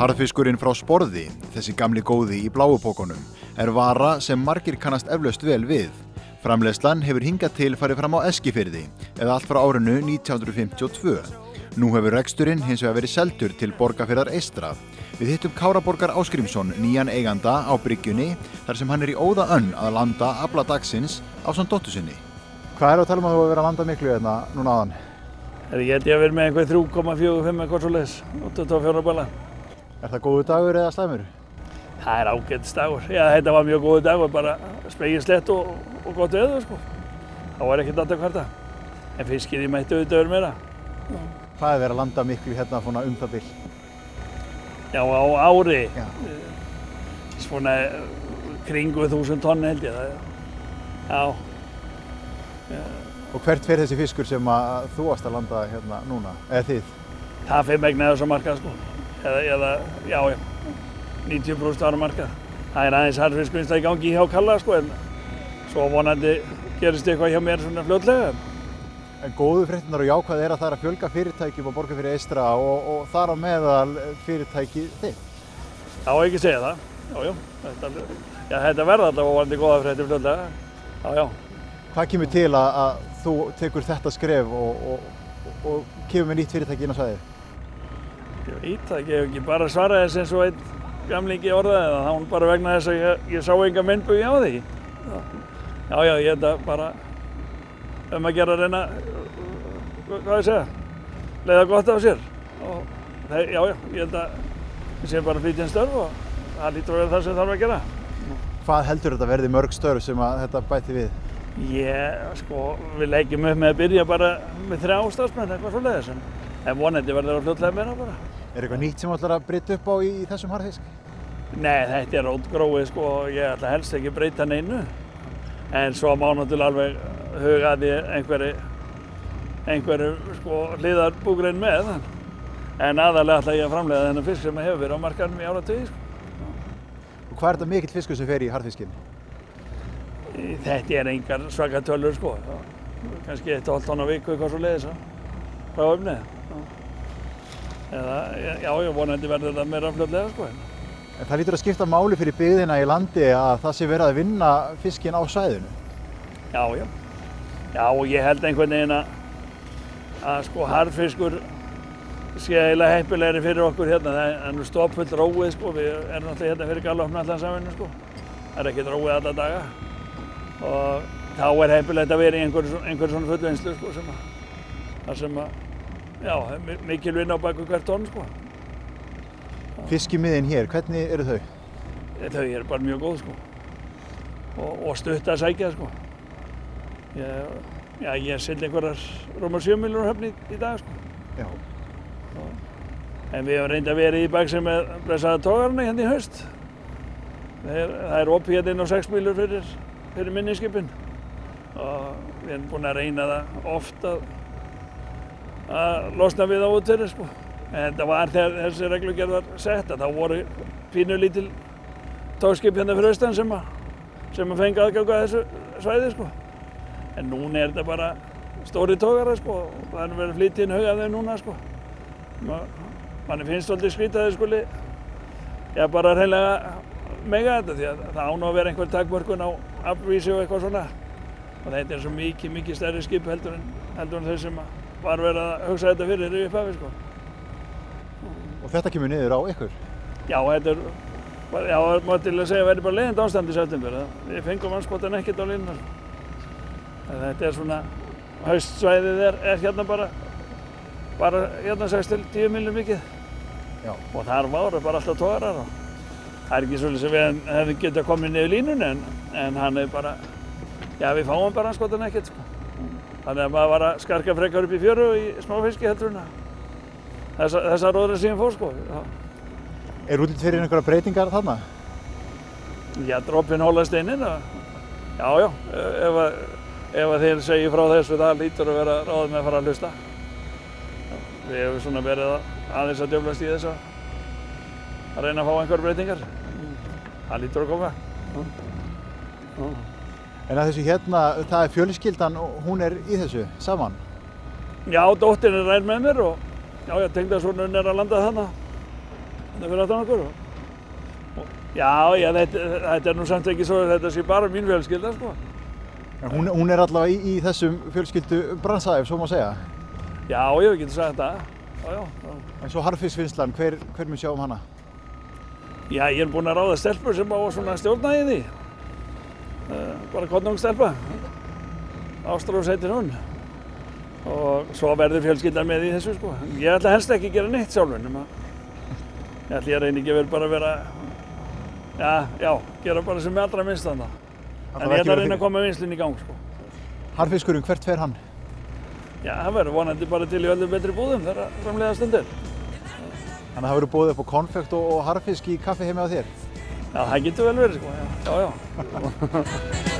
Harðfiskurinn frá Sporði, þessi gamli góði í bláu pokunum, vara sem margir kannast eflaust vel við. Framleiðslan hefur hingað til farið fram á Eskifirði, eða allt frá árinu 1952. Nú hefur reksturinn hins vegar verið seldur til Borgarfjarðar eystra. Við hittum Kára Borgar Ásgrímsson, nýjan eiganda, á bryggjunni, þar sem hann í óða önn að landa afla dagsins ásamt dóttur sinni. Hvað að tala að þú að vera að landa miklu hérna núna áðan? Ég held ég að vera með einhver 3,45 eitthvað svoleiðis, 24 bala. Það góður dagur eða slæmur? Það ágætis dagur. Já, þetta var mjög góður dagur, bara speginslegt og gott veður, sko. Það var ekkert alltaf kvarta. En fiskinn mætti auðvitað meira. Hvað verið að landa miklu hérna svona það bil? Já, á ári. Já. Svona kringu 1000 tonn held ég það. Já. Og hvert fer þessi fiskur sem að þú varst að landa hérna núna, eða þið? Það fer megna þess að markað, sko. Já, 90% ára markað. Það aðeins harðfiskurinn í gangi hjá Kalla, sko, en svo vonandi gerist eitthvað hjá mér svona fljótlega. En góðu fréttirnar og jákvæð að það að fjölga fyrirtækjum á Borgarfirði eystra og þar á meðal fyrirtæki þitt? Já, ekki segja það. Þetta verða alltaf vonandi góða fréttir fljótlega. Já. Hvað kemur til að þú tekur þetta skref og kemur með nýtt fyrirtæki inn á svæðið? Ég veit það ekki, ég hef ekki bara svarað þess eins og einn gamlingi orðaði það, það var bara vegna þess að ég sá enga myndbugi á því. Já, ég held að bara að gera að reyna, leiða gott af sér. Ég held að við séum bara flytja störf og það lítur að vera það sem þarf að gera. Hvað heldur þetta verði mörg störf sem að þetta bæti við? Við leggjum upp með að byrja bara með 3 starfsmenn, eitthvað svoleiðis. En vonandi verður það fljótlega meira bara. Eitthvað nýtt sem þú ætlar að breyta upp á í þessum harðfisk? Nei, þetta rótgróið, sko, og ég ætla helst ekki að breyta neinu. En svo má náttúrulega alveg huga að einhverju hliðarbúgrein með. En aðalega ætla ég að framleiða þennan fisk sem hefur verið á markaðnum í áratugi, sko. Og hvað þetta mikill fiskur sem fer í harðfiskinn? Þetta engar svaka tölur, sko. Kannski 1,5 tonn á viku, eitthvað svoleiðis. Frá öfnið. Ég vonandi verður það meira fljótlega, sko. En það lítur að skipta máli fyrir byggðina í landi að það sé verið að vinna fiskinn á svæðinu? Já, og ég held einhvern veginn að sko harðfiskur sé eiginlega heppilegri fyrir okkur hérna. Það er nú stoppfullt róið, sko. Við erum náttúrulega hérna fyrir Galopnallandsafinu, sko. Það er ekkert róið alla daga. Og þá er heppilegt að vera í einhver svona fullvinnslu, sko, þar sem mikil vinna á baku hvert tonn, sko. Fiskimiðin hér, hvernig eru þau? Þau eru bara mjög góð, sko. Og stutt að sækja, sko. Ég seldi einhverjar rúmar 7 milljónir höfn í dag, sko. Já. En við hefum reyndið að vera í baksinn með blessaða togarana hérna í haust. Það er opið hérna inn á 6 mílur fyrir minni skipin. Og við erum búin að reyna það oft að losna við á útverði, sko. En það var þegar þessi reglugerð var sett að þá voru pínulítil togskip hérna fyrir austan sem að fengi aðgang að þessu svæði, sko. En núna er þetta bara stóri togarar, sko, og það er verið flýtt inn haug af þeim núna, sko. Manni finnst svolítið skrítið að þau skuli bara hreinlega mega þetta því að það á nú að vera einhver takmörkun á aflvísi og eitthvað svona. Og þetta er svo mikið stærri skip heldur en þau sem var verið að hugsa þetta fyrir í upphafi, sko. Og þetta kemur niður á ykkur? Já, þetta má til að segja verið bara leiðindi ástand í september. Við fengum anskotan ekkert á línuna, sko. Þetta er svona, haustsvæðið er hérna bara hérna 6 til 10 mílur mikið. Já. Og þar voru bara alltaf togarar. Það er ekki svolítið sem við hefum getað komið niður línunni, en hann er bara, við fáum bara anskotan ekkert, sko. Þannig að maður var að skarka frekar upp í fjöru í smáfiski heldur en þessa róðra síðan fór, sko. Er útlit fyrir einhverja breytingar þarna? Já, droppinn hóla steininn. Já, ef þeir segja frá þessu, það lítur að vera ráð með að fara að hlusta. Við hefum svona verið aðeins að djöflast í þess að reyna að fá einhverjar breytingar. Það lítur að koma. En að þessu hérna, það er fjölskyldan og hún er í þessu saman? Já, dóttirin er með mér og tengdasonurinn er að landa þarna. þetta fyrir aftan okkur. Já, þetta nú samt ekki svo að þetta sé bara mín fjölskylda, sko. Hún allavega í þessum fjölskyldu bransa, ef svo má segja. Já, ég getur sagt það. Já. En svo harðfiskvinnslan, hver mun sjá hana? Já, ég búinn að ráða stelpur sem á svona stjórna í því. Bara konungsstelpa. Ástrós heitir hún. Og svo verður fjölskyldan með í þessu, sko. Ég ætla helst ekki að gera neitt sjálfur, nema ég ætla að reyna ekki bara að vera, gera bara sem allra minnst þarna. En ég ætla að reyna að koma vinnslunni í gang, sko. Harðfiskurinn, hvert fer hann? Já, það verður vonandi bara til í öllum betri búðum þegar framleiða stundir. Þannig að það verður boðið upp á konfekt og harðfisk í kaffi heima á þér? Já, það getur vel verið, sko. Já.